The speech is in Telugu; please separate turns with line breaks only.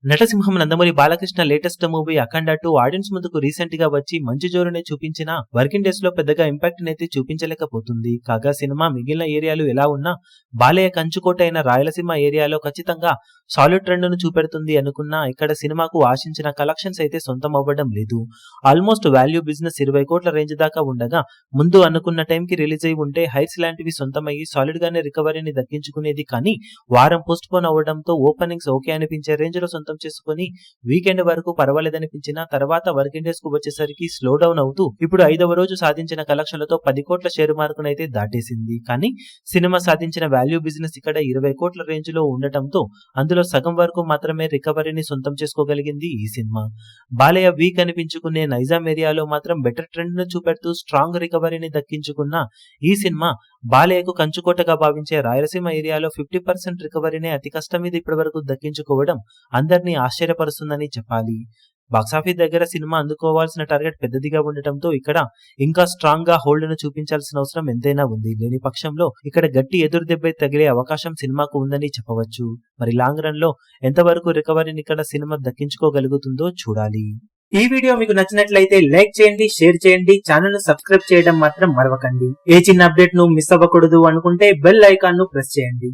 నటసింహం నందమూరి బాలకృష్ణ లేటెస్ట్ మూవీ అఖండ 2 ఆడియన్స్ ముందుకు రీసెంట్ గా వచ్చి మంచి జోరునే చూపించిన వర్కింగ్ డేస్ లో పెద్దగా ఇంపాక్ట్ నైతే చూపించలేకపోతుంది. కాగా సినిమా మిగిలిన ఏరియాలు ఎలా ఉన్నా బాలయ్య కంచుకోట అయిన రాయలసీమ ఏరియాలో ఖచ్చితంగా సాలిడ్ ట్రెండ్ ను చూపెడుతుంది అనుకున్నా ఇక్కడ సినిమాకు ఆశించిన కలెక్షన్స్ అయితే సొంతం అవ్వడం లేదు. ఆల్మోస్ట్ వాల్యూ బిజినెస్ 20 కోట్ల రేంజ్ దాకా ఉండగా ముందు అనుకున్న టైం కి రిలీజ్ అయి ఉంటే హైట్స్ లాంటివి సొంతమయ్యి సాలిడ్ గానే రికవరీని దక్కించుకునేది. కానీ వారం పోస్ట్ పోన్ అవ్వడంతో ఓపెనింగ్స్ ఓకే అనిపించే రేంజ్ లో సొంతం చేసుకుని వీకెండ్ వరకు పర్వాలేదనిపించిన తర్వాత వర్కింగ్ డేస్ కు వచ్చేసరికి స్లో డౌన్ అవుతూ ఇప్పుడు 5వ రోజు సాధించిన కలెక్షన్లతో 10 కోట్ల షేర్ మార్కునైతే దాటేసింది. కానీ సినిమా సాధించిన వాల్యూ బిజినెస్ ఇక్కడ 20 కోట్ల రేంజ్ లో ఉండటంతో అందులో సగం వరకు మాత్రమే రికవరీని సొంతం చేసుకోగలిగింది ఈ సినిమా. బాలయ్య వీక్ అనిపించుకునే నైజాం ఏరియాలో మాత్రం బెటర్ ట్రెండ్ ను చూపెడుతూ స్ట్రాంగ్ రికవరీని దక్కించుకున్న ఈ సినిమా బాలయ్యకు కంచుకోటగా భావించే రాయలసీమ ఏరియాలో 50% రికవరీనే అతి కష్టం మీద ఇప్పటి వరకు దక్కించుకోవడం అందరినీ ఆశ్చర్యపరుస్తుందని చెప్పాలి. బాక్సాఫీస్ దగ్గర సినిమా అందుకోవాల్సిన టార్గెట్ పెద్దదిగా ఉండటంతో ఇక్కడ ఇంకా స్ట్రాంగ్ గా హోల్డ్ ను చూపించాల్సిన అవసరం ఎంతైనా ఉంది. లేని పక్షంలో ఇక్కడ గట్టి ఎదురు దెబ్బ తగిలే అవకాశం సినిమాకు ఉందని చెప్పవచ్చు. మరి లాంగ్ రన్ లో ఎంతవరకు రికవరీని ఇక్కడ సినిమా దక్కించుకోగలుగుతుందో చూడాలి.
ఈ వీడియో మీకు నచ్చినట్లయితే లైక్ చేయండి, షేర్ చేయండి, ఛానల్ ను సబ్స్క్రైబ్ చేయడం మాత్రం మరవకండి. ఏ చిన్న అప్డేట్ ను మిస్ అవ్వకూడదు అనుకుంటే బెల్ ఐకాన్ ను ప్రెస్ చేయండి.